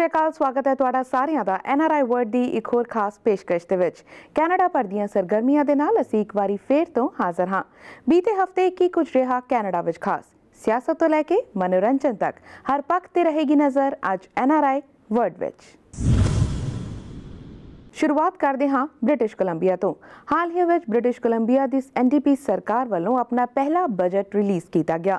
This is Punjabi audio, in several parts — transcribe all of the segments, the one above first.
श्री अकाल, स्वागत है तुहाडा सारिਆਂ ਦਾ NRI वर्ड ਦੀ ਇੱਕ ਹੋਰ ਖਾਸ ਪੇਸ਼ਕਸ਼ ਦੇ ਵਿੱਚ। ਕੈਨੇਡਾ ਭਰ ਦੀਆਂ ਸਰਗਰਮੀਆਂ ਦੇ ਨਾਲ ਅਸੀਂ ਇੱਕ ਵਾਰੀ ਫੇਰ ਤੋਂ ਹਾਜ਼ਰ ਹਾਂ। ਬੀਤੇ ਹਫ਼ਤੇ ਕੀ ਕੁਝ ਰਿਹਾ ਕੈਨੇਡਾ ਵਿੱਚ ਖਾਸ, ਸਿਆਸਤ ਤੋਂ ਲੈ ਕੇ ਮਨੋਰੰਜਨ ਤੱਕ ਹਰ ਪੱਖ ਤੇ ਰਹੇਗੀ ਨਜ਼ਰ ਅੱਜ NRI वर्ड ਵਿੱਚ। शुरुआत करते हाँ ब्रिटिश कोलंबिया तो। हाल ही में ब्रिटिश कोलंबिया की NDP सरकार वालों अपना पहला बजट रिलीज़ किया गया।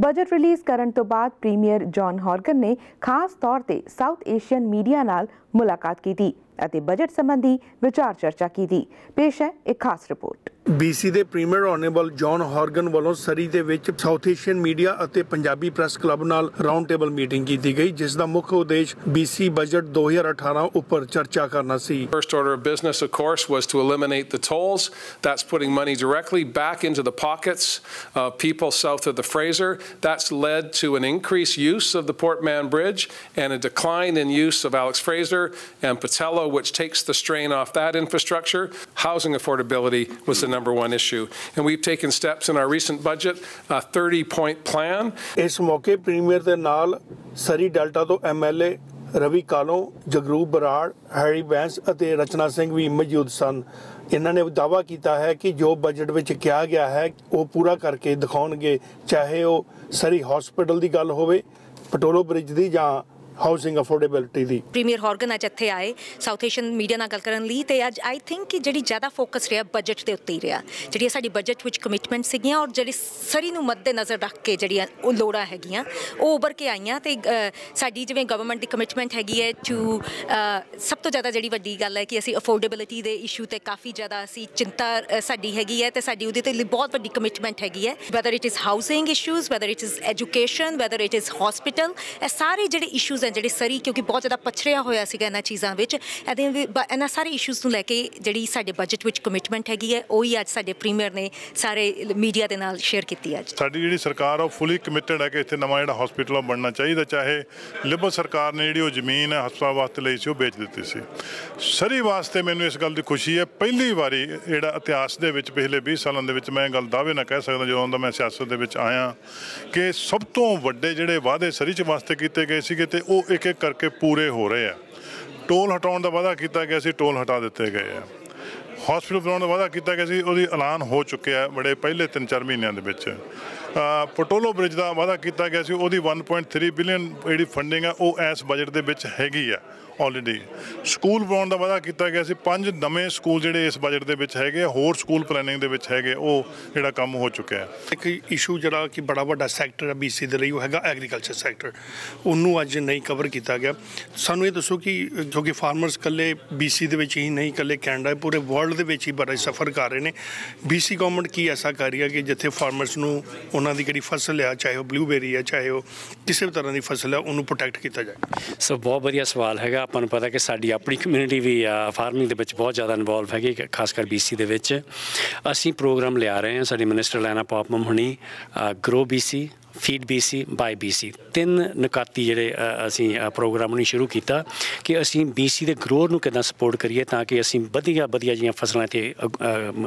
बजट रिलीज़ करने तो बाद प्रीमियर जॉन हॉर्गन ने खास तौर पर साउथ एशियन मीडिया नाल मुलाकात की थी ਅਤੇ बजट संबंधी विचार चर्चा की थी। पेश है एक खास रिपोर्ट। BC ਦੇ ਪ੍ਰੀਮੀਅਰ ਆਨਰੇਬਲ ਜੌਨ ਹਾਰਗਨ ਵੱਲੋਂ ਸਰੀ ਦੇ ਵਿੱਚ ਸਾਊਥ ਏਸ਼ੀਅਨ ਮੀਡੀਆ ਅਤੇ ਪੰਜਾਬੀ ਪ੍ਰੈਸ ਕਲੱਬ ਨਾਲ ਰਾਉਂਡ ਟੇਬਲ ਮੀਟਿੰਗ ਕੀਤੀ ਗਈ, ਜਿਸ ਦਾ ਮੁੱਖ ਉਦੇਸ਼ BC ਬਜਟ 2018 ਉੱਪਰ ਚਰਚਾ ਕਰਨਾ ਸੀ। First order of business, of course, was to eliminate the tolls. That's putting money directly back into the pockets of people south of the Fraser. That's led to an increased use of the Port Mann Bridge and a decline in use of Alex Fraser and Patello, which takes the strain off that infrastructure. Housing affordability was the number one issue, and we've taken steps in our recent budget, a 30-point plan. ਇਸ ਮੌਕੇ ਪ੍ਰੀਮੀਅਰ ਦੇ ਨਾਲ ਸਰੀ ਡੈਲਟਾ ਤੋਂ MLA ਰਵੀ ਕਾਲੋਂ, ਜਗਰੂਪ ਬਰਾੜ, ਹੈਰੀ ਬੈਂਸ ਅਤੇ ਰਚਨਾ ਸਿੰਘ ਵੀ ਮੌਜੂਦ ਸਨ। ਇਹਨਾਂ ਨੇ ਦਾਅਵਾ ਕੀਤਾ ਹੈ ਕਿ ਜੋ ਬਜਟ ਵਿੱਚ ਕਿਹਾ ਗਿਆ ਹੈ ਉਹ ਪੂਰਾ ਕਰਕੇ ਦਿਖਾਉਣਗੇ, ਚਾਹੇ ਉਹ ਸਰੀ ਹਸਪੀਟਲ ਦੀ ਗੱਲ ਹੋਵੇ, ਪਟੋਲੋ ਬ੍ਰਿਜ ਦੀ ਜਾਂ ਹਾਊਸਿੰਗ ਅਫੋਰਡੇਬਿਲਿਟੀ ਦੀ। ਪ੍ਰੀਮੀਅਰ ਹੌਰਗਨ ਅੱਜ ਇੱਥੇ ਆਏ ਸਾਊਥ ਏਸ਼ੀਅਨ ਮੀਡੀਆ ਨਾਲ ਗੱਲ ਕਰਨ ਲਈ, ਤੇ ਅੱਜ ਆਈ ਥਿੰਕ ਕਿ ਜਿਹੜੀ ਜ਼ਿਆਦਾ ਫੋਕਸ ਰਿਹਾ ਬਜਟ ਦੇ ਉੱਤੇ ਹੀ ਰਿਹਾ। ਜਿਹੜੀਆਂ ਸਾਡੀ ਬਜਟ ਵਿੱਚ ਕਮਿਟਮੈਂਟ ਸੀਗੀਆਂ ਔਰ ਜਿਹੜੀ ਸਰੀ ਨੂੰ ਮੱਦੇ ਨਜ਼ਰ ਰੱਖ ਕੇ ਜਿਹੜੀਆਂ ਉਹ ਲੋੜਾਂ ਹੈਗੀਆਂ ਉਹ ਉੱਭਰ ਕੇ ਆਈਆਂ। ਅਤੇ ਸਾਡੀ ਜਿਵੇਂ ਗਵਰਨਮੈਂਟ ਦੀ ਕਮਿਟਮੈਂਟ ਹੈਗੀ ਹੈ ਟੂ ਸਭ ਤੋਂ ਜ਼ਿਆਦਾ ਜਿਹੜੀ ਵੱਡੀ ਗੱਲ ਹੈ ਕਿ ਅਸੀਂ ਅਫੋਰਡੇਬਿਲਿਟੀ ਦੇ ਇਸ਼ੂ 'ਤੇ ਕਾਫੀ ਜ਼ਿਆਦਾ ਅਸੀਂ ਚਿੰਤਾ ਸਾਡੀ ਹੈਗੀ ਹੈ, ਅਤੇ ਸਾਡੀ ਉਹਦੇ 'ਤੇ ਬਹੁਤ ਵੱਡੀ ਕਮਿਟਮੈਂਟ ਹੈਗੀ ਹੈ। Whether it is housing issues, whether it is education, whether it is hospital, ਇਹ ਸਾਰੇ ਜਿਹੜੇ ਇਸ਼ੂਜ਼ ਹੈ ਜਿਹੜੇ ਸਰੀ ਕਿਉਂਕਿ ਬਹੁਤ ਜ਼ਿਆਦਾ ਪਛੜਿਆ ਹੋਇਆ ਸੀਗਾ ਇਹਨਾਂ ਚੀਜ਼ਾਂ ਵਿੱਚ, ਇਹਨਾਂ ਸਾਰੇ ਇਸ਼ੂਜ਼ ਨੂੰ ਲੈ ਕੇ ਜਿਹੜੀ ਸਾਡੇ ਬਜਟ ਵਿੱਚ ਕਮਿਟਮੈਂਟ ਹੈਗੀ ਹੈ ਉਹੀ ਅੱਜ ਸਾਡੇ ਪ੍ਰੀਮੀਅਰ ਨੇ ਸਾਰੇ ਮੀਡੀਆ ਦੇ ਨਾਲ ਸ਼ੇਅਰ ਕੀਤੀ। ਅੱਜ ਸਾਡੀ ਜਿਹੜੀ ਸਰਕਾਰ ਉਹ ਫੁੱਲੀ ਕਮਿਟਡ ਹੈ ਕਿ ਇੱਥੇ ਨਵਾਂ ਜਿਹੜਾ ਹਸਪੀਟਲ ਬਣਨਾ ਚਾਹੀਦਾ, ਚਾਹੇ ਲਿਬਰਲ ਸਰਕਾਰ ਨੇ ਜਿਹੜੀ ਉਹ ਜ਼ਮੀਨ ਹੈ ਹਸਪਤਾਲ ਵਾਸਤੇ ਲਈ ਸੀ ਉਹ ਵੇਚ ਦਿੱਤੀ ਸੀ। ਸਰੀ ਵਾਸਤੇ ਮੈਨੂੰ ਇਸ ਗੱਲ ਦੀ ਖੁਸ਼ੀ ਹੈ, ਪਹਿਲੀ ਵਾਰੀ ਜਿਹੜਾ ਇਤਿਹਾਸ ਦੇ ਵਿੱਚ ਪਿਛਲੇ 20 ਸਾਲਾਂ ਦੇ ਵਿੱਚ ਮੈਂ ਗੱਲ ਦਾਅਵੇ ਨਾਲ ਕਹਿ ਸਕਦਾ ਜਦੋਂ ਦਾ ਮੈਂ ਸਿਆਸਤ ਦੇ ਵਿੱਚ ਆਇਆ ਕਿ ਸਭ ਤੋਂ ਵੱਡੇ ਜਿਹੜੇ ਵਾਅਦੇ ਸਰੀ 'ਚ ਵਾਸਤੇ ਕੀਤੇ ਗਏ ਸੀਗੇ ਤੇ ਉਹ ਇੱਕ ਇੱਕ ਕਰਕੇ ਪੂਰੇ ਹੋ ਰਹੇ ਆ। ਟੋਲ ਹਟਾਉਣ ਦਾ ਵਾਅਦਾ ਕੀਤਾ ਗਿਆ ਸੀ, ਟੋਲ ਹਟਾ ਦਿੱਤੇ ਗਏ ਆ। ਹਸਪੀਟਲ ਬਣਾਉਣ ਦਾ ਵਾਅਦਾ ਕੀਤਾ ਗਿਆ ਸੀ, ਉਹਦੀ ਐਲਾਨ ਹੋ ਚੁੱਕਿਆ ਬੜੇ ਪਹਿਲੇ 3-4 ਮਹੀਨਿਆਂ ਦੇ ਵਿੱਚ। ਪਟੋਲੋ ਬ੍ਰਿਜ ਦਾ ਵਾਅਦਾ ਕੀਤਾ ਗਿਆ ਸੀ, ਉਹਦੀ 1.3 ਬਿਲੀਅਨ ਜਿਹੜੀ ਫੰਡਿੰਗ ਆ ਉਹ ਇਸ ਬਜਟ ਦੇ ਵਿੱਚ ਹੈਗੀ ਆ ਆਲਰੇਡੀ। ਸਕੂਲ ਬਣਾਉਣ ਦਾ ਵਾਅਦਾ ਕੀਤਾ ਗਿਆ ਸੀ, 5 ਨਵੇਂ ਸਕੂਲ ਜਿਹੜੇ ਇਸ ਬਜਟ ਦੇ ਵਿੱਚ ਹੈਗੇ, ਹੋਰ ਸਕੂਲ ਪਲੈਨਿੰਗ ਦੇ ਵਿੱਚ ਹੈਗੇ, ਉਹ ਜਿਹੜਾ ਕੰਮ ਹੋ ਚੁੱਕਿਆ। ਇੱਕ ਇਸ਼ੂ ਜਿਹੜਾ ਕਿ ਬੜਾ ਵੱਡਾ ਸੈਕਟਰ ਹੈ BC ਦੇ ਲਈ ਉਹ ਹੈਗਾ ਐਗਰੀਕਲਚਰ ਸੈਕਟਰ, ਉਹਨੂੰ ਅੱਜ ਨਹੀਂ ਕਵਰ ਕੀਤਾ ਗਿਆ। ਸਾਨੂੰ ਇਹ ਦੱਸੋ ਕਿ ਜੋ ਕਿ ਫਾਰਮਰਸ ਇਕੱਲੇ BC ਦੇ ਵਿੱਚ ਹੀ ਨਹੀਂ, ਇਕੱਲੇ ਕੈਨੇਡਾ ਪੂਰੇ ਵਰਲਡ ਦੇ ਵਿੱਚ ਹੀ ਬੜਾ ਸਫਰ ਕਰ ਰਹੇ ਨੇ, BC ਗਵਰਨਮੈਂਟ ਕੀ ਐਸਾ ਕਰ ਰਹੀ ਹੈ ਕਿ ਜਿੱਥੇ ਫਾਰਮਰਸ ਨੂੰ ਉਹਨਾਂ ਦੀ ਜਿਹੜੀ ਫਸਲ ਆ, ਚਾਹੇ ਉਹ ਬਲੂਬੇਰੀ ਹੈ, ਚਾਹੇ ਉਹ ਕਿਸੇ ਵੀ ਤਰ੍ਹਾਂ ਦੀ ਫਸਲ ਹੈ, ਉਹਨੂੰ ਪ੍ਰੋਟੈਕਟ ਕੀਤਾ ਜਾਏ? ਸੋ ਬਹੁਤ ਵਧੀਆ ਸਵਾਲ ਹੈਗਾ। ਆਪਾਂ ਨੂੰ ਪਤਾ ਕਿ ਸਾਡੀ ਆਪਣੀ ਕਮਿਊਨਿਟੀ ਵੀ ਫਾਰਮਿੰਗ ਦੇ ਵਿੱਚ ਬਹੁਤ ਜ਼ਿਆਦਾ ਇਨਵੋਲਵ ਹੈਗੀ, ਖਾਸ ਕਰ BC ਦੇ ਵਿੱਚ। ਅਸੀਂ ਪ੍ਰੋਗਰਾਮ ਲਿਆ ਰਹੇ ਹਾਂ, ਸਾਡੀ ਮਿਨਿਸਟਰ ਲੈਣਾ ਪੌਪਮਮ ਹੁਣੀ, ਗਰੋ BC, ਫੀਡ BC, ਬਾਈ BC, 3 ਨੁਕਾਤੀ ਜਿਹੜੇ ਅਸੀਂ ਪ੍ਰੋਗਰਾਮ ਨੂੰ ਸ਼ੁਰੂ ਕੀਤਾ ਕਿ ਅਸੀਂ BC ਦੇ ਗਰੋਅਰ ਨੂੰ ਕਿੱਦਾਂ ਸਪੋਰਟ ਕਰੀਏ ਤਾਂ ਕਿ ਅਸੀਂ ਵਧੀਆ ਜਿਹੀਆਂ ਫਸਲਾਂ ਇੱਥੇ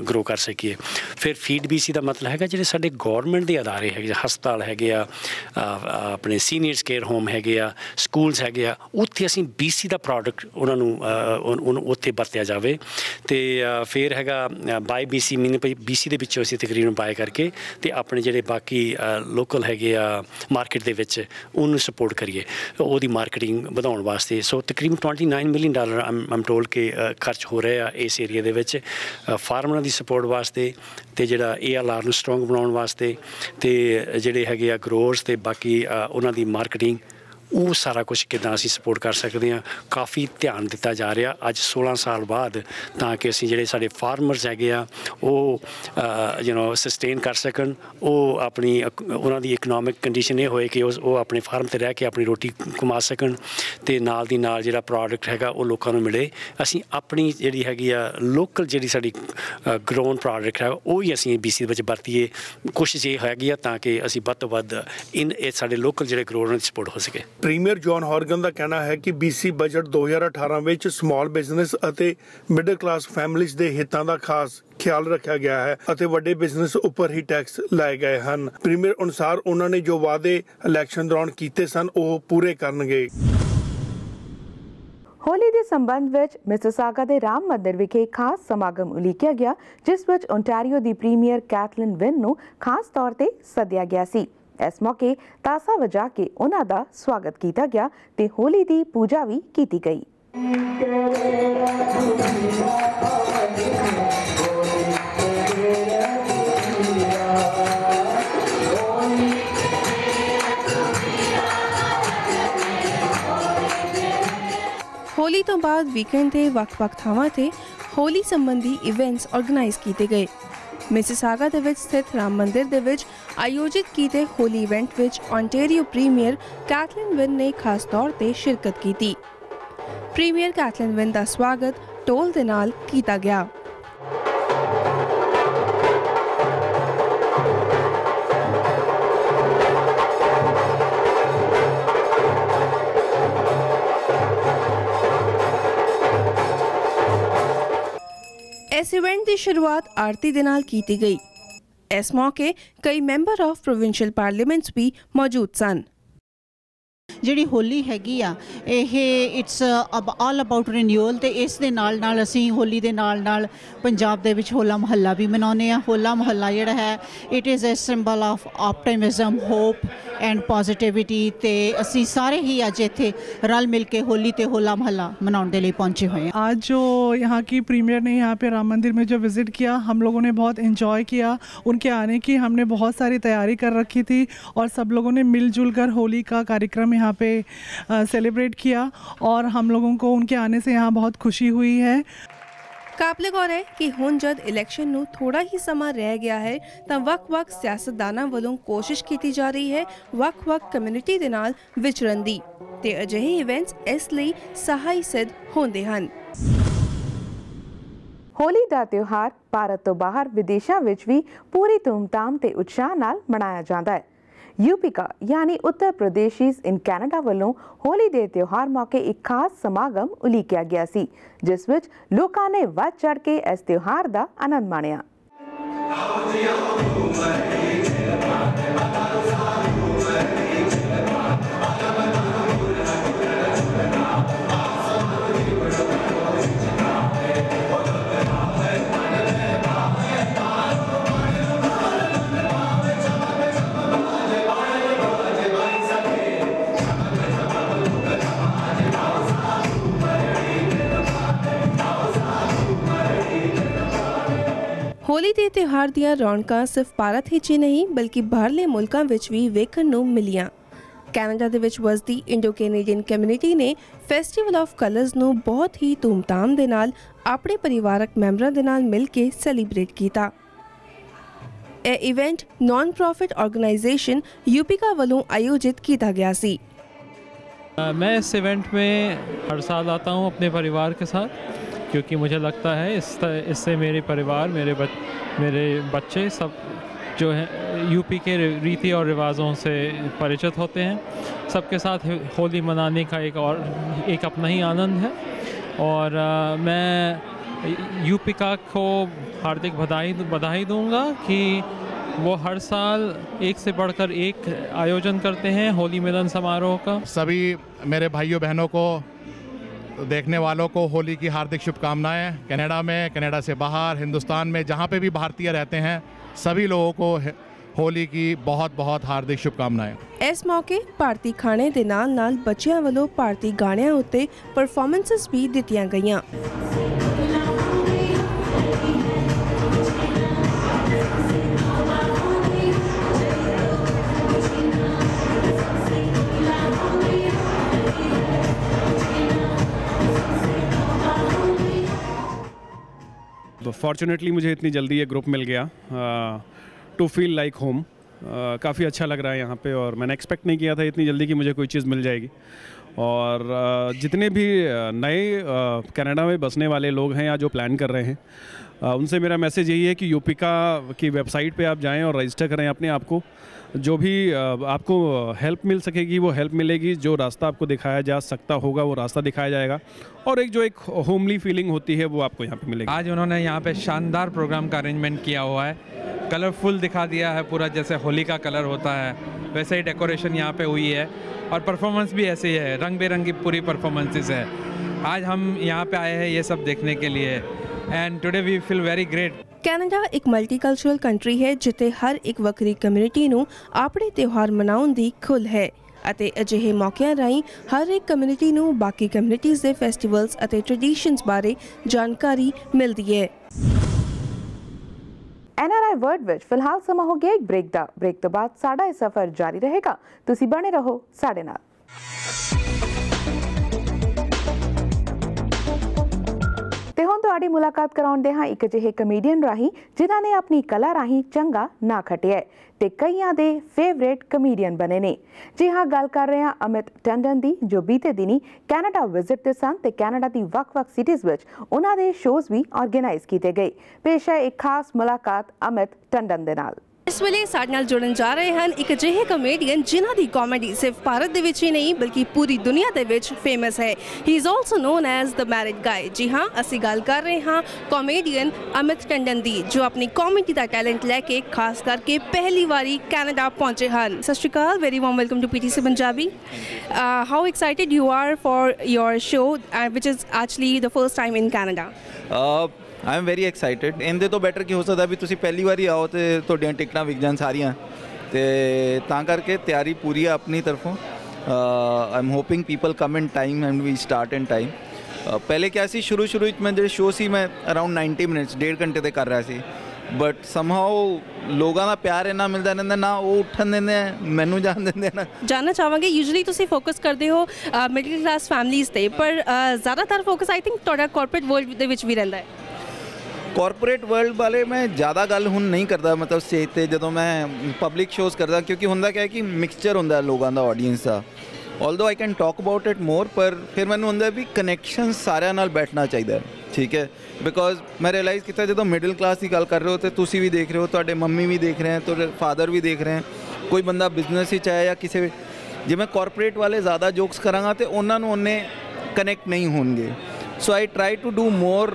ਗਰੋ ਕਰ ਸਕੀਏ। ਫਿਰ ਫੀਡ BC ਦਾ ਮਤਲਬ ਹੈਗਾ ਜਿਹੜੇ ਸਾਡੇ ਗੌਰਮੈਂਟ ਦੇ ਅਦਾਰੇ ਹੈਗੇ, ਹਸਪਤਾਲ ਹੈਗੇ ਆ, ਆਪਣੇ ਸੀਨੀਅਰਸ ਕੇਅਰ ਹੋਮ ਹੈਗੇ ਆ, ਸਕੂਲਸ ਹੈਗੇ ਆ, ਉੱਥੇ ਅਸੀਂ BC ਦਾ ਪ੍ਰੋਡਕਟ ਉਹਨਾਂ ਨੂੰ ਉੱਥੇ ਵਰਤਿਆ ਜਾਵੇ। ਅਤੇ ਫਿਰ ਹੈਗਾ ਬਾਈ BC, ਮੀਨ BC ਦੇ ਵਿੱਚੋਂ ਅਸੀਂ ਤਕਰੀਬਨ ਬਾਏ ਕਰਕੇ ਅਤੇ ਆਪਣੇ ਜਿਹੜੇ ਬਾਕੀ ਲੋਕਲ ਹੈਗੇ ਆ ਮਾਰਕੀਟ ਦੇ ਵਿੱਚ ਉਹਨੂੰ ਸਪੋਰਟ ਕਰੀਏ, ਉਹਦੀ ਮਾਰਕੀਟਿੰਗ ਵਧਾਉਣ ਵਾਸਤੇ। ਸੋ ਤਕਰੀਬਨ $29 ਮਿਲੀਅਨ ਆਮ ਟੋਲ ਕੇ ਖਰਚ ਹੋ ਰਹੇ ਆ ਇਸ ਏਰੀਆ ਦੇ ਵਿੱਚ ਫਾਰਮਰਾਂ ਦੀ ਸਪੋਰਟ ਵਾਸਤੇ, ਅਤੇ ਜਿਹੜਾ ALR ਨੂੰ ਸਟਰੋਂਗ ਬਣਾਉਣ ਵਾਸਤੇ, ਅਤੇ ਜਿਹੜੇ ਹੈਗੇ ਆ ਗਰੋਅਰਸ ਅਤੇ ਬਾਕੀ ਉਹਨਾਂ ਦੀ ਮਾਰਕੀਟਿੰਗ, ਉਹ ਸਾਰਾ ਕੁਛ ਕਿੱਦਾਂ ਅਸੀਂ ਸਪੋਰਟ ਕਰ ਸਕਦੇ ਹਾਂ। ਕਾਫੀ ਧਿਆਨ ਦਿੱਤਾ ਜਾ ਰਿਹਾ ਅੱਜ 16 ਸਾਲ ਬਾਅਦ, ਤਾਂ ਕਿ ਅਸੀਂ ਜਿਹੜੇ ਸਾਡੇ ਫਾਰਮਰਸ ਹੈਗੇ ਆ ਉਹ ਸਸਟੇਨ ਕਰ ਸਕਣ, ਉਹ ਆਪਣੀ ਉਹਨਾਂ ਦੀ ਇਕਨੋਮਿਕ ਕੰਡੀਸ਼ਨ ਇਹ ਹੋਏ ਕਿ ਉਹ ਆਪਣੇ ਫਾਰਮ 'ਤੇ ਰਹਿ ਕੇ ਆਪਣੀ ਰੋਟੀ ਕਮਾ ਸਕਣ, ਅਤੇ ਨਾਲ ਦੀ ਨਾਲ ਜਿਹੜਾ ਪ੍ਰੋਡਕਟ ਹੈਗਾ ਉਹ ਲੋਕਾਂ ਨੂੰ ਮਿਲੇ। ਅਸੀਂ ਆਪਣੀ ਜਿਹੜੀ ਹੈਗੀ ਆ ਲੋਕਲ ਜਿਹੜੀ ਸਾਡੀ ਗਰੋਨ ਪ੍ਰੋਡਕਟ ਹੈ ਉਹ ਹੀ ਅਸੀਂ BC ਦੇ ਵਿੱਚ ਵਰਤੀਏ। ਕੋਸ਼ਿਸ਼ ਇਹ ਹੈਗੀ ਆ ਤਾਂ ਕਿ ਅਸੀਂ ਵੱਧ ਤੋਂ ਵੱਧ ਇਹ ਸਾਡੇ ਲੋਕਲ ਜਿਹੜੇ ਗਰੋਅਰਾਂ ਦੀ ਸਪੋਰਟ ਹੋ ਸਕੇ। ਪ੍ਰੀਮੀਅਰ ਜੌਨ ਹਾਰਗਨ ਦਾ ਕਹਿਣਾ ਹੈ ਕਿ BC ਬਜਟ 2018 ਵਿੱਚ ਸਮਾਲ ਬਿਜ਼ਨਸ ਅਤੇ ਮਿਡਲ ਕਲਾਸ ਫੈਮਿਲੀਜ਼ ਦੇ ਹਿੱਤਾਂ ਦਾ ਖਾਸ ਖਿਆਲ ਰੱਖਿਆ ਗਿਆ ਹੈ ਅਤੇ ਵੱਡੇ ਬਿਜ਼ਨਸ ਉੱਪਰ ਹੀ ਟੈਕਸ ਲਾਏ ਗਏ ਹਨ। ਪ੍ਰੀਮੀਅਰ ਅਨੁਸਾਰ ਉਹਨਾਂ ਨੇ ਜੋ ਵਾਅਦੇ ਇਲੈਕਸ਼ਨ ਦੌਰਾਨ ਕੀਤੇ ਸਨ ਉਹ ਪੂਰੇ ਕਰਨਗੇ। ਹੋਲੀ ਦੇ ਸੰਬੰਧ ਵਿੱਚ ਮਿਸਿਸਾਗਾ ਦੇ ਰਾਮ ਮੰਦਿਰ ਵਿਖੇ ਖਾਸ ਸਮਾਗਮ ਉਲੀਕਿਆ ਗਿਆ, ਜਿਸ ਵਿੱਚ ਓਨਟਾਰੀਓ ਦੀ ਪ੍ਰੀਮੀਅਰ ਕੈਥਲੀਨ ਵਿਨ ਨੂੰ ਖਾਸ ਤੌਰ ਤੇ ਸੱਦਿਆ ਗਿਆ ਸੀ। ਇਸ ਮੌਕੇ ਤਾਸਾ ਵਜਾ ਕੇ ਉਹਨਾਂ ਦਾ ਸਵਾਗਤ ਕੀਤਾ ਗਿਆ ਤੇ ਹੋਲੀ ਦੀ ਪੂਜਾ ਵੀ ਕੀਤੀ ਗਈ। होली तो बाद वीकेंड के ਵੱਖ-ਵੱਖ ਥਾਵਾਂ ਤੇ ਹੋਲੀ ਸੰਬੰਧੀ ਇਵੈਂਟਸ ਆਰਗੇਨਾਈਜ਼ ਕੀਤੇ ਗਏ। ਮਿਸਿਸਾਗਾ ਦੇ ਵਿੱਚ ਸਥਿਤ ਰਾਮ ਮੰਦਿਰ ਦੇ ਵਿੱਚ ਆਯੋਜਿਤ ਕੀਤੇ ਹੋਲੀ ਇਵੈਂਟ ਵਿੱਚ ਓਨਟਾਰੀਓ ਪ੍ਰੀਮੀਅਰ ਕੈਥਲੀਨ ਵਿਨ ਨੇ ਖਾਸ ਤੌਰ ਤੇ ਸ਼ਿਰਕਤ ਕੀਤੀ। ਪ੍ਰੀਮੀਅਰ ਕੈਥਲੀਨ ਵਿਨ ਦਾ ਸਵਾਗਤ ਢੋਲ ਦੇ ਨਾਲ ਕੀਤਾ ਗਿਆ। इस इवेंट की शुरुआत आरती के नाल की गई। इस मौके कई मैंबर ऑफ प्रोविंशियल पार्लीमेंट्स भी मौजूद सन। ਜਿਹੜੀ ਹੋਲੀ ਹੈਗੀ ਆ ਇਹ ਇਟਸ ਆਲ ਅਬਾਊਟ ਰੀਨਿਊਅਲ ਤੇ ਇਸ ਦੇ ਨਾਲ ਨਾਲ ਅਸੀਂ ਹੋਲੀ ਦੇ ਨਾਲ ਨਾਲ ਪੰਜਾਬ ਦੇ ਵਿੱਚ ਹੋਲਾ ਮਹੱਲਾ ਵੀ ਮਨਾਉਂਦੇ ਆ। ਹੋਲਾ ਮਹੱਲਾ ਜਿਹੜਾ ਹੈ it is a symbol of optimism, hope and positivity. तो असी सारे ही अज इत्थे रल मिल के होली ते होला महल्ला मनाने के लिए पहुँचे हुए हैं। आज जो यहाँ की प्रीमियर ने यहाँ पे राम मंदिर में जो विज़िट किया, हम लोगों ने बहुत एंजॉय किया। उनके आने की हमने बहुत सारी तैयारी कर रखी थी और सब लोगों ने मिलजुल कर होली का कार्यक्रम यहाँ पे सेलिब्रेट किया और हम लोगों को उनके आने से यहाँ बहुत खुशी हुई है। ਕਾਬਲੇ ਗੌਰ ਹੈ ਕਿ ਹੁਣ ਜਦ ਇਲੈਕਸ਼ਨ ਨੂੰ ਥੋੜਾ ਹੀ ਸਮਾਂ ਰਹਿ ਗਿਆ ਹੈ ਤਾਂ ਵੱਖ-ਵੱਖ ਸਿਆਸਤਦਾਨਾਂ ਵੱਲੋਂ ਕੋਸ਼ਿਸ਼ ਕੀਤੀ ਜਾ ਰਹੀ ਹੈ ਵੱਖ-ਵੱਖ ਕਮਿਊਨਿਟੀ ਦੇ ਨਾਲ ਵਿਚਰਨ ਦੀ ਤੇ ਅਜਿਹੇ ਇਵੈਂਟਸ ਇਸ ਲਈ ਸਹਾਈ ਸਿੱਧ ਹੁੰਦੇ ਹਨ। ਹੋਲੀ ਦਾ ਤਿਉਹਾਰ ਭਾਰਤ ਤੋਂ ਬਾਹਰ ਵਿਦੇਸ਼ਾਂ ਵਿੱਚ ਵੀ ਪੂਰੀ ਧੂਮਧਾਮ ਤੇ ਉਤਸ਼ਾਹ ਨਾਲ ਮਨਾਇਆ ਜਾਂਦਾ ਹੈ। यूपीका यानी उत्तर प्रदेशीज इन कैनेडा वालों होली दे त्योहार मौके एक खास समागम उलीकिया गया सी, जिस विच लोकां ने वध चढ़ के इस त्योहार दा आनंद माणिया। ਹੋਲੀ ਦੇ ਤਿਉਹਾਰ ਦੀਆਂ ਰੌਣਕਾਂ ਸਿਰਫ ਭਾਰਤ ਵਿੱਚ ਹੀ ਨਹੀਂ ਬਲਕਿ ਬਾਹਰਲੇ ਮੁਲਕਾਂ ਵਿੱਚ ਵੀ ਵੇਖਣ ਨੂੰ ਮਿਲੀਆਂ। ਕੈਨੇਡਾ ਦੇ ਵਿੱਚ ਵਸਦੀ ਇੰਡੋ ਕੈਨੇਡੀਅਨ ਕਮਿਊਨਿਟੀ ਨੇ ਫੈਸਟੀਵਲ ਆਫ ਕਲਰਸ ਨੂੰ ਬਹੁਤ ਹੀ ਧੂਮਧਾਮ ਦੇ ਨਾਲ ਆਪਣੇ ਪਰਿਵਾਰਕ ਮੈਂਬਰਾਂ ਦੇ ਨਾਲ ਮਿਲ ਕੇ ਸੈਲੀਬ੍ਰੇਟ ਕੀਤਾ। ਇਹ ਇਵੈਂਟ ਨॉन प्रॉफिट ऑर्गेनाइजेशन यूपीका ਵੱਲੋਂ आयोजित किया गया सी। मैं इस इवेंट में हर साल आता हूँ अपने परिवार के साथ, क्योंकि मुझे लगता है इससे मेरे परिवार, मेरे बच्चे सब जो है यूपी के रीति और रिवाजों से परिचित होते हैं। सबके साथ होली मनाने का एक अपना ही आनंद है और मैं यूपीका को हार्दिक बधाई दूंगा कि वो हर साल एक से बढ़कर एक आयोजन करते हैं होली मिलन समारोह का। सभी मेरे भाइयों बहनों को, देखने वालों को होली की हार्दिक शुभकामनाएं। कनाडा में, कनाडा से बाहर, हिंदुस्तान में जहाँ पे भी भारतीय रहते हैं सभी लोगों को होली की बहुत बहुत हार्दिक शुभकामनाएं। इस मौके भारतीय खाने के नाल बच्चों वालों भारतीय गाणियां उत्ते परफॉर्मेंसेस भी दित्तियां गईयां। फॉर्चुनेटली मुझे इतनी जल्दी ये ग्रुप मिल गया टू फील लाइक होम। काफ़ी अच्छा लग रहा है यहाँ पे और मैंने एक्सपेक्ट नहीं किया था इतनी जल्दी कि मुझे कोई चीज़ मिल जाएगी। और जितने भी नए कनाडा में बसने वाले लोग हैं या जो प्लान कर रहे हैं उनसे मेरा मैसेज यही है कि यूपीका की वेबसाइट पे आप जाएं और रजिस्टर करें अपने आप को। जो भी आपको हेल्प मिल सकेगी वो हेल्प मिलेगी, जो रास्ता आपको दिखाया जा सकता होगा वो रास्ता दिखाया जाएगा और एक होमली फीलिंग होती है वो आपको यहाँ पे मिलेगी। आज उन्होंने यहाँ पे शानदार प्रोग्राम का अरेंजमेंट किया हुआ है, कलरफुल दिखा दिया है पूरा, जैसे होली का कलर होता है वैसे ही डेकोरेशन यहाँ पे हुई है और परफॉर्मेंस भी ऐसे ही है, रंग बिरंगी पूरी परफॉर्मेंसेस है। आज हम यहाँ पे आए हैं ये सब देखने के लिए and today we feel very great. Canada ਇੱਕ ਮਲਟੀਕਲਚਰਲ ਕੰਟਰੀ ਹੈ ਜਿੱਥੇ ਹਰ ਇੱਕ ਵੱਖਰੀ ਕਮਿਊਨਿਟੀ ਨੂੰ ਆਪਣੇ ਤਿਉਹਾਰ ਮਨਾਉਣ ਦੀ ਖੁੱਲ੍ਹ ਹੈ ਅਤੇ ਅਜਿਹੇ ਮੌਕਿਆਂ ਰਾਹੀਂ ਹਰ ਇੱਕ ਕਮਿਊਨਿਟੀ ਨੂੰ ਬਾਕੀ ਕਮਿਊਨਿਟੀਜ਼ ਦੇ ਫੈਸਟੀਵਲਸ ਅਤੇ ਟ੍ਰੈਡੀਸ਼ਨਸ ਬਾਰੇ ਜਾਣਕਾਰੀ ਮਿਲਦੀ ਹੈ। NRI वर्ड विच फिलहाल समा हो गया एक ब्रेक का। ब्रेक तो बाद साडा ये सफर जारी रहेगा, तुसी बने रहो साडे नाल। ते हुण तुहाडी मुलाकात कराउंदे हां एक अजिहे कमेडियन राही जिन्हां ने अपनी कला राही चंगा ना खटिया ते कईयां दे फेवरेट कमेडियन बने ने। जी हाँ, गल कर रहे हैं अमित टंडन दी जो बीते दिनी कैनेडा विजिट ते सन ते कैनेडा दी वख-वख सिटीज़ विच उन्हां दे शोज़ भी ऑर्गेनाइज कीते गए। पेश है एक खास मुलाकात अमित टंडन दे नाल। इस वेले साडे नाल जुड़न जा रहे हैं एक अजिहे कमेडियन जिन्हां दी कॉमेडी सिर्फ भारत दे विच ही नहीं बल्कि पूरी दुनिया दे विच फेमस है। He is also known as the married guy. जी हाँ, असीं गल कर रहे हैं कॉमेडियन अमित टंडन दी जो अपनी कॉमेडी का टैलेंट लैके खास करके पहली बारी कैनेडा पहुंचे हैं। Sat Shri Akal, very warm welcome to PTC Punjabi. How excited you are for your show which is actually the first time in Canada? I am very excited. इनदे तो बैटर की हो सकता भी तुसी पहली बार आओ तो तुहाडियां टिकटां विक जान सारियां ते तां करके तैयारी पूरी है अपनी तरफों। I am hoping people come in time and we start in time. पहले क्या सी शुरू मैं जो शो सी मैं अराउंड 90 मिनट्स 1.5 घंटे ते कर रहा सी बट समहाउ लोगों का प्यार इन्ना मिलता रहिंदा ना वो उठन देंदे मैनू जान देंदे ना। जानना चाहांगे यूजली तुसी फोकस करते हो मिडिल क्लास फैमिलीज़ ते पर ज़्यादातर फोकस आई थिंक तुहाडा कॉर्पोरेट वर्ल्ड दे विच भी रहिंदा है। कॉर्पोरेट वर्ल्ड वाले मैं ज़्यादा गल हुण नहीं करता मतलब स्टेज पर जो मैं पब्लिक शोज़ करता क्योंकि हुंदा क्या है कि मिक्सचर हुंदा लोगों का ऑडियंस का। Although I can talk about it more पर फिर मैंने हुंदा भी कनैक्शन सारिਆਂ ਨਾਲ बैठना चाहिए। ठीक है, बिकॉज मैं रियलाइज़ किया जो मिडिल क्लास की गल कर रहे हो तो तुसी भी देख रहे हो, तुहाडे मम्मी भी देख रहे हैं, तो फादर भी देख रहे हैं, कोई बंदा बिजनेस ही चाहे या किसी जे मैं कॉर्पोरेट वाले ज़्यादा जोक्स करांगा तो उन्होंने उन्हें कनैक्ट नहीं होंगे। So I try to do more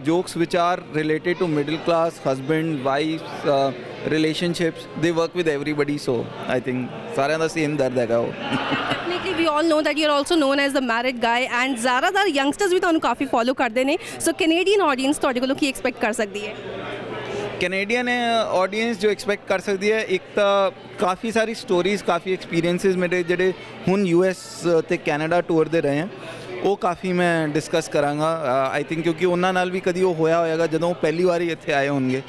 jokes which are related to middle class, husband, wife, relationships. They work with everybody, so I think सारे दा same दर्द है वो। Definitely, we all know that you are also known as the married guy, and ज़्यादातर youngsters भी ਤੁਹਾਨੂੰ ਕਾਫੀ follow ਕਰਦੇ ਨੇ। So Canadian audience ਤੁਹਾਡੇ ਕੋਲੋਂ ਕੀ expect ਕਰ ਸਕਦੀ ਹੈ? कैनेडियन ऑडियंस जो एक्सपैक्ट कर सकती है एक तो काफ़ी सारी स्टोरीज़ काफ़ी एक्सपीरियंसिस मेरे जेडे हुण US ते कैनेडा टूर दे रहे हैं वो काफ़ी मैं डिस्कस करांगा। आई थिंक क्योंकि उन्हां नाल भी कदी वो होया होएगा जदों पहली बार इत्थे आए होंगे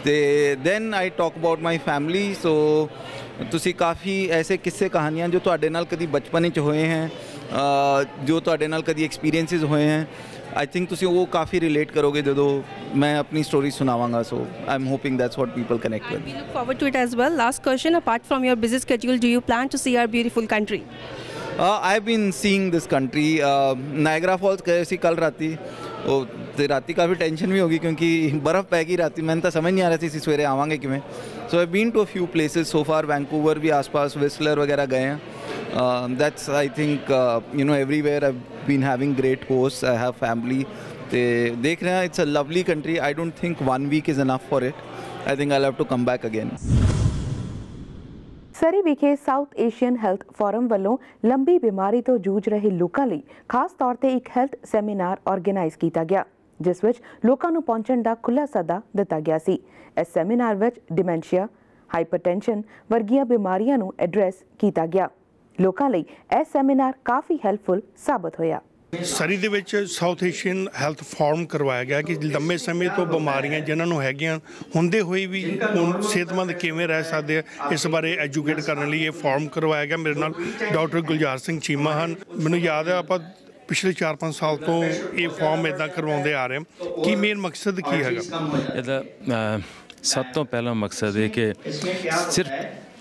तो then I talk about my family. So तुसी काफ़ी ऐसे किस्से कहानियाँ जो तुहाडे नाल कदी बचपन विच होए हैं जो तुहाडे नाल कदी एक्सपीरियंसिस होए हैं आई थिंक तुसी वो काफ़ी रिलेट करोगे जो मैं अपनी स्टोरी सुनावांगा। So I am hoping that's what people connect with. We look forward to it as well. Last question, apart from your busy schedule, do you plan to see our beautiful country? I've been seeing this country. Niagara false गए सी कल राती तो राती काफ़ी टेंशन भी होगी क्योंकि बर्फ़ पै गई राती मैंने तो समझ नहीं आ रहा थी सवेरे आवांगे किमें। So I been to a few places so far. Vancouver भी आसपास विस्लर वगैरह गए हैं। That's I think you know everywhere I been having great host. I have family तो देख रहे हैं it's a lovely country. I don't think 1 week is enough for it. I think I have to come back again. Surrey विखे साउथ एशियन हैल्थ फोरम वालों लंबी बीमारी तो जूझ रहे लोगों लई खास तौर पर एक हैल्थ सैमीनार ऑर्गेनाइज किया गया जिस विच लोगों नूं पहुंचण दा खुला सदा दिता गया सी। इस सैमीनार विच डिमेंशिया, हाइपरटेंशन वर्गियां बीमारियां नूं एड्रैस किया गया। लोगों लई यह सैमीनार काफ़ी हैल्पफुल साबित होया। सरी ਦੇ ਵਿੱਚ ਸਾਊਥ ਏਸ਼ੀਅਨ ਹੈਲਥ ਫੋਰਮ ਕਰਵਾਇਆ ਗਿਆ ਕਿ ਲੰਮੇ ਸਮੇਂ ਤੋਂ ਬਿਮਾਰੀਆਂ ਜਿਨ੍ਹਾਂ ਨੂੰ ਹੈਗੀਆਂ ਹੁੰਦੇ ਹੋਏ ਵੀ ਹੁਣ ਸਿਹਤਮੰਦ ਕਿਵੇਂ ਰਹਿ ਸਕਦੇ ਆ ਇਸ ਬਾਰੇ ਐਜੂਕੇਟ ਕਰਨ ਲਈ ਇਹ ਫੋਰਮ ਕਰਵਾਇਆ ਗਿਆ। ਮੇਰੇ ਨਾਲ ਡਾਕਟਰ ਗੁਲਜ਼ਾਰ ਸਿੰਘ ਚੀਮਾ ਹਨ। ਮੈਨੂੰ ਯਾਦ ਹੈ ਆਪਾਂ ਪਿਛਲੇ 4-5 ਸਾਲ ਤੋਂ ਇਹ ਫੋਰਮ ਇੱਦਾਂ ਕਰਵਾਉਂਦੇ ਆ ਰਹੇ ਹਾਂ। ਕੀ ਮੇਨ ਮਕਸਦ ਕੀ ਹੈਗਾ ਇਹਦਾ? ਸਭ ਤੋਂ ਪਹਿਲਾ ਮਕਸਦ ਇਹ ਕਿ ਸਿਰਫ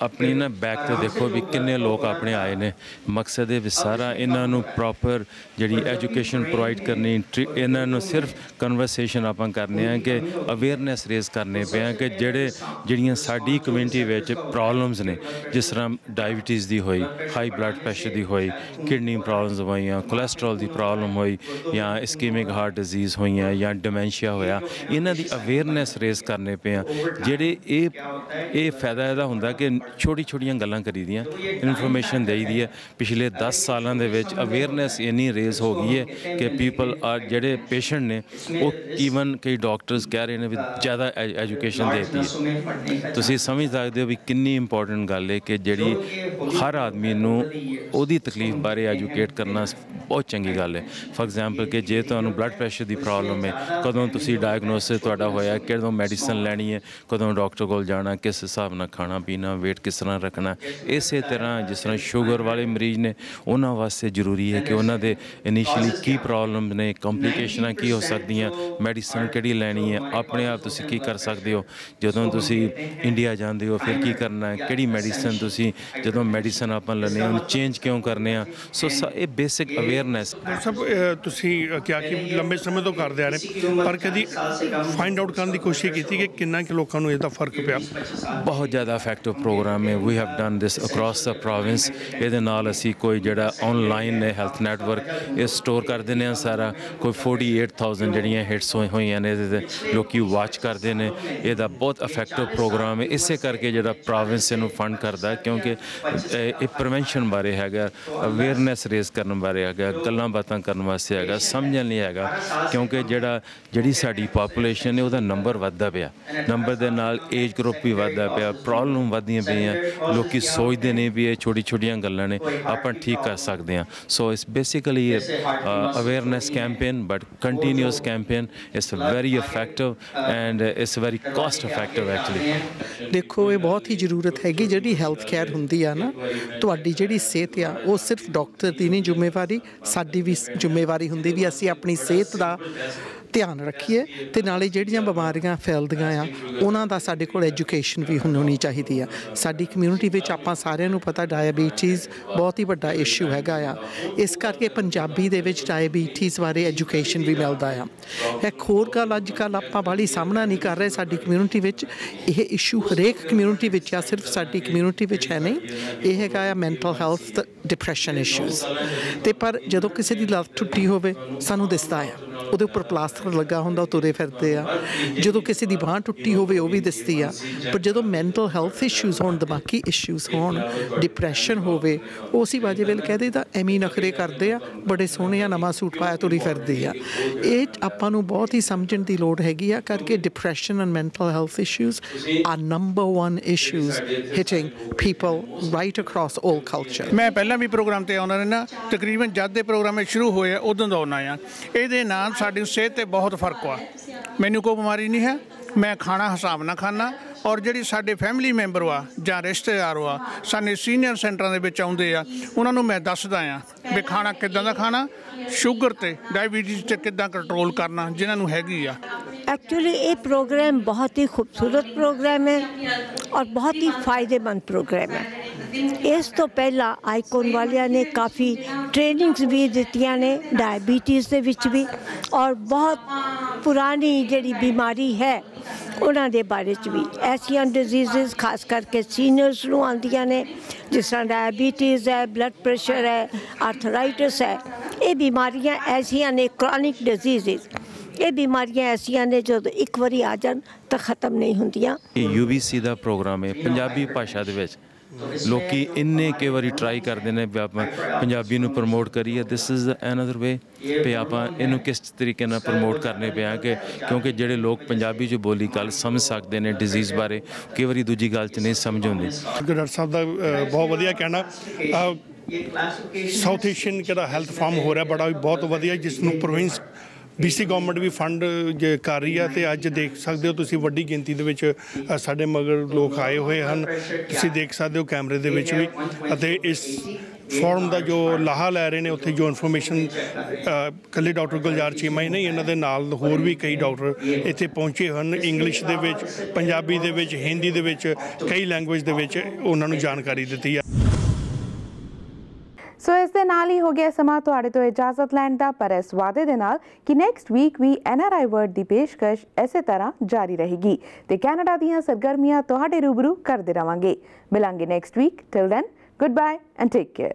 अपनी ना बैक तो देखो भी किन्ने लोग अपने आए ने। मकसद है भी सारा इन्हों प्रॉपर जी एजुकेशन प्रोवाइड करनी इन्हों सिर्फ कन्वर्सेशन आप करने कि अवेयरनेस रेज करने पे हैं कि जड़ियाँ साड़ी कम्यूनिटी में प्रॉब्लम्स ने जिस तरह डायबिटीज़ की हुई, हाई ब्लड प्रैशर की हुई, किडनी प्रॉब्लम्स हुई, कोलेस्ट्रॉल की प्रॉब्लम हुई या इस्कीमिक हार्ट डिजीज़ हुई या डिमेंशिया होया, इन्हों की अवेयरनेस रेज करने पे हैं। जेडे ये फायदा यदा हुंदा कि ਛੋਟੀ ਛੋਟੀਆਂ ਗੱਲਾਂ ਕਰੀ ਦੀਆਂ, ਇਨਫੋਰਮੇਸ਼ਨ ਦੇਈ ਦੀ ਹੈ। ਪਿਛਲੇ 10 ਸਾਲਾਂ ਦੇ ਵਿੱਚ ਅਵੇਅਰਨੈਸ ਇੰਨੀ ਰੇਜ਼ ਹੋ ਗਈ ਹੈ ਕਿ ਪੀਪਲ ਆ ਜਿਹੜੇ ਪੇਸ਼ੈਂਟ ਨੇ ਉਹ ਈਵਨ ਕਈ ਡਾਕਟਰਸ ਕਹਿ ਰਹੇ ਨੇ ਵੀ ਜ਼ਿਆਦਾ ਐਜੂਕੇਸ਼ਨ ਦੇਤੀ ਹੈ। ਤੁਸੀਂ ਸਮਝ ਸਕਦੇ ਹੋ ਵੀ ਕਿੰਨੀ ਇੰਪੋਰਟੈਂਟ ਗੱਲ ਹੈ ਕਿ ਜਿਹੜੀ ਹਰ ਆਦਮੀ ਨੂੰ ਉਹਦੀ ਤਕਲੀਫ ਬਾਰੇ ਐਜੂਕੇਟ ਕਰਨਾ ਬਹੁਤ ਚੰਗੀ ਗੱਲ ਹੈ। ਫॉर एग्जांपल ਕਿ ਜੇ ਤੁਹਾਨੂੰ ਬਲੱਡ ਪ੍ਰੈਸ਼ਰ ਦੀ ਪ੍ਰੋਬਲਮ ਹੈ, ਕਦੋਂ ਤੁਸੀਂ ਡਾਇਗਨੋਸਿਸ ਤੁਹਾਡਾ ਹੋਇਆ, ਕਿਦੋਂ ਮੈਡੀਸਨ ਲੈਣੀ ਹੈ, ਕਦੋਂ ਡਾਕਟਰ ਕੋਲ ਜਾਣਾ, ਕਿਸ ਹਿਸਾਬ ਨਾਲ ਖਾਣਾ ਪੀਣਾ, ਵੇਟ ਕਿਸ ਤਰ੍ਹਾਂ ਰੱਖਣਾ। ਇਸੇ ਤਰ੍ਹਾਂ ਜਿਸ ਤਰ੍ਹਾਂ ਸ਼ੂਗਰ ਵਾਲੇ ਮਰੀਜ਼ ਨੇ ਉਹਨਾਂ ਵਾਸਤੇ ਜ਼ਰੂਰੀ ਹੈ ਕਿ ਉਹਨਾਂ ਦੇ ਇਨੀਸ਼ੀਅਲੀ ਕੀ ਪ੍ਰੋਬਲਮ ਨੇ, ਕੰਪਲਿਕੇਸ਼ਨਾਂ ਕੀ ਹੋ ਸਕਦੀਆਂ, ਮੈਡੀਸਨ ਕਿਹੜੀ ਲੈਣੀ ਹੈ, ਆਪਣੇ ਆਪ ਤੁਸੀਂ ਕੀ ਕਰ ਸਕਦੇ ਹੋ ਜਦੋਂ ਤੁਸੀਂ ਇੰਡੀਆ ਜਾਂਦੇ ਹੋ, ਫਿਰ ਕੀ ਕਰਨਾ ਹੈ, ਕਿਹੜੀ ਮੈਡੀਸਨ ਤੁਸੀਂ ਜਦੋਂ ਮੈਡੀਸਨ ਆਪਾਂ ਲੈਂਦੇ ਹਾਂ ਉਹਨੂੰ ਚੇਂਜ ਕਿਉਂ ਕਰਨੇ ਆ। ਸੋ ਇਹ ਬੇਸਿਕ ਅਵੇਅਰਨੈਸ। ਡਾਕਟਰ ਸਾਹਿਬ ਤੁਸੀਂ ਕਿਹਾ ਕਿ ਲੰਬੇ ਸਮੇਂ ਤੋਂ ਕਰਦੇ ਆ ਰਹੇ, ਪਰ ਕਦੀ ਫਾਈਂਡ ਆਊਟ ਕਰਨ ਦੀ ਕੋਸ਼ਿਸ਼ ਕੀਤੀ ਕਿ ਕਿੰਨਾ ਕਿ ਲੋਕਾਂ ਨੂੰ ਇਹਦਾ ਫਰਕ ਪਿਆ? ਬਹੁਤ ਜ਼ਿਆਦਾ ਇਫੈਕਟਿਵ ਪ੍ਰੋਗਰਾਮ ਹੈ। We have done this across the province. ਇਹਦੇ ਨਾਲ ਅਸੀਂ ਕੋਈ ਜਿਹੜਾ ਆਨਲਾਈਨ ਨੇ ਹੈਲਥ ਨੈਟਵਰਕ ਇਹ ਸਟੋਰ ਕਰ ਦਿੰਦੇ ਹਾਂ ਸਾਰਾ। ਕੋਈ 48,000 ਜਿਹੜੀਆਂ ਹਿੱਟਸ ਹੋਈਆਂ ਨੇ ਇਹਦੇ 'ਤੇ ਲੋਕੀ ਵਾਚ ਕਰਦੇ ਨੇ। ਇਹਦਾ ਬਹੁਤ ਇਫੈਕਟਿਵ ਪ੍ਰੋਗਰਾਮ ਹੈ। ਇਸੇ ਕਰਕੇ ਜਿਹੜਾ ਪ੍ਰੋਵਿੰਸ ਇਹਨੂੰ ਫੰਡ ਕਰਦਾ ਕਿਉਂਕਿ ਇਹ ਪ੍ਰੀਵੈਂਸ਼ਨ ਬਾਰੇ ਹੈਗਾ, ਅਵੇਅਰਨੈਸ ਰੇਜ਼ ਕਰਨ ਬਾਰੇ ਹੈਗਾ, ਗੱਲਾਂ ਬਾਤਾਂ ਕਰਨ ਵਾਸਤੇ ਹੈਗਾ, ਸਮਝਣ ਲਈ ਹੈਗਾ। ਕਿਉਂਕਿ ਜਿਹੜੀ ਸਾਡੀ ਪਾਪੂਲੇਸ਼ਨ ਹੈ ਉਹਦਾ ਨੰਬਰ ਵੱਧਦਾ ਪਿਆ, ਨੰਬਰ ਦੇ ਨਾਲ ਏਜ ਗਰੁੱਪ ਵੀ ਵੱਧਦਾ ਪਿਆ, ਪ੍ਰੋਬਲਮ ਵੱਧਦੀਆਂ ਪਈਆਂ। ਲੋਕੀ ਸੋਚਦੇ ਨੇ ਵੀ ਇਹ ਛੋਟੀ ਛੋਟੀਆਂ ਗੱਲਾਂ ਨੇ ਆਪਾਂ ਠੀਕ ਕਰ ਸਕਦੇ ਹਾਂ। So it's basically awareness campaign but continuous campaign. It's very effective and it's very cost effective actually. ਦੇਖੋ ਇਹ ਬਹੁਤ ਹੀ ਜ਼ਰੂਰਤ ਹੈਗੀ ਜਿਹੜੀ ਹੈਲਥ ਕੇਅਰ ਹੁੰਦੀ ਆ ਨਾ, ਤੁਹਾਡੀ ਜਿਹੜੀ ਸਿਹਤ ਆ ਉਹ ਸਿਰਫ ਡਾਕਟਰ ਦੀ ਨਹੀਂ ਜ਼ਿੰਮੇਵਾਰੀ, ਸਾਡੀ ਵੀ ਜ਼ਿੰਮੇਵਾਰੀ ਹੁੰਦੀ ਵੀ ਅਸੀਂ ਆਪਣੀ ਸਿਹਤ ਦਾ ਧਿਆਨ ਰੱਖੀਏ ਤੇ ਨਾਲੇ ਜਿਹੜੀਆਂ ਬਿਮਾਰੀਆਂ ਫੈਲਦੀਆਂ ਆ ਉਹਨਾਂ ਦਾ ਸਾਡੇ ਕੋਲ ਐਜੂਕੇਸ਼ਨ ਵੀ ਹੋਣੀ ਚਾਹੀਦੀ ਆ। ਸਾਡੀ ਕਮਿਊਨਿਟੀ ਵਿੱਚ ਆਪਾਂ ਸਾਰਿਆਂ ਨੂੰ ਪਤਾ ਡਾਇਬੀਟੀਜ਼ ਬਹੁਤ ਹੀ ਵੱਡਾ ਇਸ਼ੂ ਹੈਗਾ ਆ। ਇਸ ਕਰਕੇ ਪੰਜਾਬੀ ਦੇ ਵਿੱਚ ਡਾਇਬੀਟੀਜ਼ ਬਾਰੇ ਐਜੂਕੇਸ਼ਨ ਵੀ ਮਿਲਦਾ ਆ। ਇੱਕ ਹੋਰ ਗੱਲ ਅੱਜ ਕੱਲ੍ਹ ਆਪਾਂ ਬਾਹਲੀ ਸਾਹਮਣਾ ਨਹੀਂ ਕਰ ਰਹੇ ਸਾਡੀ ਕਮਿਊਨਿਟੀ ਵਿੱਚ, ਇਹ ਇਸ਼ੂ ਹਰੇਕ ਕਮਿਊਨਿਟੀ ਵਿੱਚ ਆ, ਸਿਰਫ ਸਾਡੀ ਕਮਿਊਨਿਟੀ ਵਿੱਚ ਹੈ ਨਹੀਂ। ਇਹ ਹੈਗਾ ਆ ਮੈਂਟਲ ਹੈਲਥ ਡਿਪਰੈਸ਼ਨ ਇਸ਼ੂਜ਼। ਅਤੇ ਪਰ ਜਦੋਂ ਕਿਸੇ ਦੀ ਲੱਤ ਟੁੱਟੀ ਹੋਵੇ ਸਾਨੂੰ ਦਿਸਦਾ ਆ, ਉਹਦੇ ਉੱਪਰ ਪਲਾਸਟਰ ਲੱਗਾ ਹੁੰਦਾ, ਉਹ ਤੁਰੇ ਫਿਰਦੇ ਆ। ਜਦੋਂ ਕਿਸੇ ਦੀ ਬਾਂਹ ਟੁੱਟੀ ਹੋਵੇ ਉਹ ਵੀ ਦਿਸਦੀ ਆ। ਪਰ ਜਦੋਂ ਮੈਂਟਲ ਹੈਲਥ ਇਸ਼ੂਜ਼ ਹੋਣ, ਦਿਮਾਗੀ ਇਸ਼ੂਜ਼ ਹੋਣ, ਡਿਪਰੈਸ਼ਨ ਹੋਵੇ, ਉਹ ਅਸੀਂ ਬਾਜੇ ਵੇਲੇ ਕਹਦੇ ਤਾਂ ਐਵੇਂ ਨਖਰੇ ਕਰਦੇ ਆ, ਬੜੇ ਸੋਹਣੇ ਆ, ਨਵਾਂ ਸੂਟ ਪਾਇਆ ਤੁਰੀ ਫਿਰਦੀ ਆ। ਇਹ ਆਪਾਂ ਨੂੰ ਬਹੁਤ ਹੀ ਸਮਝਣ ਦੀ ਲੋੜ ਹੈਗੀ ਆ ਕਰਕੇ depression and mental health issues are number 1 issues hitting people right across all culture. ਮੈਂ ਪਹਿਲਾਂ ਵੀ ਪ੍ਰੋਗਰਾਮ ਤੇ ਆਉਂਦਾ ਰਹਿੰਦਾ, ਤਕਰੀਬਨ ਜਦ ਦੇ ਪ੍ਰੋਗਰਾਮ ਸ਼ੁਰੂ ਹੋਏ ਉਦੋਂ ਦਾ ਆਉਣਾ ਆ। ਇਹਦੇ ਨਾਲ ਸਾਡੀ ਸਿਹਤ 'ਤੇ ਬਹੁਤ ਫਰਕ ਆ। ਮੈਨੂੰ ਕੋਈ ਬਿਮਾਰੀ ਨਹੀਂ ਹੈ, ਮੈਂ ਖਾਣਾ ਹਿਸਾਬ ਨਾਲ ਖਾਂਦਾ। ਔਰ ਜਿਹੜੀ ਸਾਡੇ ਫੈਮਿਲੀ ਮੈਂਬਰ ਆ ਜਾਂ ਰਿਸ਼ਤੇਦਾਰ ਆ ਸਾਡੇ ਸੀਨੀਅਰ ਸੈਂਟਰਾਂ ਦੇ ਵਿੱਚ ਆਉਂਦੇ ਆ, ਉਹਨਾਂ ਨੂੰ ਮੈਂ ਦੱਸਦਾ ਆ ਵੀ ਖਾਣਾ ਕਿੱਦਾਂ ਦਾ ਖਾਣਾ, ਸ਼ੂਗਰ ਤੇ ਡਾਇਬੀਟੀਜ਼ ਤੇ ਕਿੱਦਾਂ ਕੰਟਰੋਲ ਕਰਨਾ ਜਿਨ੍ਹਾਂ ਨੂੰ ਹੈਗੀ ਆ। एक्चुअली ये प्रोग्राम बहुत ही खूबसूरत प्रोग्राम है और बहुत ही फ़ायदेमंद प्रोग्राम है। इस तो पहला आईकॉन वालिया ने काफ़ी ट्रेनिंग्स भी दित्तियां ने डायबिटीज़ दे विच भी, और बहुत पुरानी जिहड़ी बीमारी है उन्हां दे बारे च भी, ऐसियां डिजीज़ खास करके सीनियर्स नूं आंदियां ने जिस तरह डायबिटीज़ है, ब्लड प्रेशर है, आर्थराइटिस है। ये बीमारियां ऐसियां ने क्रॉनिक डिजीज़, ਇਹ ਬਿਮਾਰੀਆਂ ਐਸੀਆਂ ਨੇ ਜਦੋਂ ਇੱਕ ਵਾਰੀ ਆ ਜਾਣ ਤਾਂ ਖਤਮ ਨਹੀਂ ਹੁੰਦੀਆਂ। ਇਹ UBC ਦਾ ਪ੍ਰੋਗਰਾਮ ਹੈ ਪੰਜਾਬੀ ਭਾਸ਼ਾ ਦੇ ਵਿੱਚ। ਲੋਕੀ ਇੰਨੇ ਕਈ ਵਾਰੀ ਟਰਾਈ ਕਰਦੇ ਨੇ ਵੀ ਆਪਾਂ ਪੰਜਾਬੀ ਨੂੰ ਪ੍ਰਮੋਟ ਕਰੀਏ। ਦਿਸ ਇਜ਼ ਅਨਦਰ ਵੇ ਵੀ ਆਪਾਂ ਇਹਨੂੰ ਕਿਸ ਤਰੀਕੇ ਨਾਲ ਪ੍ਰਮੋਟ ਕਰਨੇ ਪਿਆ ਕਿ ਕਿਉਂਕਿ ਜਿਹੜੇ ਲੋਕ ਪੰਜਾਬੀ 'ਚ ਬੋਲੀ ਗੱਲ ਸਮਝ ਸਕਦੇ ਨੇ ਡਿਜ਼ੀਜ਼ ਬਾਰੇ, ਕਈ ਵਾਰੀ ਦੂਜੀ ਗੱਲ 'ਚ ਨਹੀਂ ਸਮਝ ਆਉਂਦੀ। ਡਾਕਟਰ ਸਾਹਿਬ ਦਾ ਬਹੁਤ ਵਧੀਆ ਕਹਿਣਾ। ਸਾਊਥ ਏਸ਼ੀਅਨ ਜਿਹੜਾ ਹੈਲਥ ਫਾਰਮ ਹੋ ਰਿਹਾ ਬੜਾ ਬਹੁਤ ਵਧੀਆ, ਜਿਸ ਨੂੰ ਪ੍ਰੋਵਿੰਸ BC ਗੌਰਮੈਂਟ ਵੀ ਫੰਡ ਕਰ ਰਹੀ ਹੈ। ਅਤੇ ਅੱਜ ਦੇਖ ਸਕਦੇ ਹੋ ਤੁਸੀਂ ਵੱਡੀ ਗਿਣਤੀ ਦੇ ਵਿੱਚ ਸਾਡੇ ਮਗਰ ਲੋਕ ਆਏ ਹੋਏ ਹਨ, ਤੁਸੀਂ ਦੇਖ ਸਕਦੇ ਹੋ ਕੈਮਰੇ ਦੇ ਵਿੱਚ ਵੀ। ਅਤੇ ਇਸ ਫੋਰਮ ਦਾ ਜੋ ਲਾਹਾ ਲੈ ਰਹੇ ਨੇ, ਉੱਥੇ ਜੋ ਇਨਫੋਰਮੇਸ਼ਨ ਇਕੱਲੇ ਡਾਕਟਰ ਗੁਲਜ਼ਾਰ ਚੀਮਾ ਹੀ ਨਹੀਂ, ਇਹਨਾਂ ਦੇ ਨਾਲ ਹੋਰ ਵੀ ਕਈ ਡਾਕਟਰ ਇੱਥੇ ਪਹੁੰਚੇ ਹਨ। ਇੰਗਲਿਸ਼ ਦੇ ਵਿੱਚ, ਪੰਜਾਬੀ ਦੇ ਵਿੱਚ, ਹਿੰਦੀ ਦੇ ਵਿੱਚ, ਕਈ ਲੈਂਗੁਏਜ ਦੇ ਵਿੱਚ ਉਹਨਾਂ ਨੂੰ ਜਾਣਕਾਰੀ ਦਿੱਤੀ ਹੈ। ਸੋ ਇਸ ਦੇ ਨਾਲ ਹੀ ਹੋ ਗਿਆ ਸਮਾਂ ਤੁਹਾਡੇ ਤੋਂ ਇਜਾਜ਼ਤ ਲੈਣ ਦਾ, ਪਰ ਇਸ ਵਾਅਦੇ ਦੇ ਨਾਲ ਕਿ ਨੈਕਸਟ ਵੀਕ ਵੀ NRI ਵਰਡ ਦੀ ਪੇਸ਼ਕਸ਼ ਇਸੇ ਤਰ੍ਹਾਂ ਜਾਰੀ ਰਹੇਗੀ ਤੇ ਕੈਨੇਡਾ ਦੀਆਂ ਸਰਗਰਮੀਆਂ ਤੁਹਾਡੇ ਰੂਬਰੂ ਕਰਦੇ ਰਵਾਂਗੇ। ਮਿਲਾਂਗੇ next week. Till then, good bye and take care.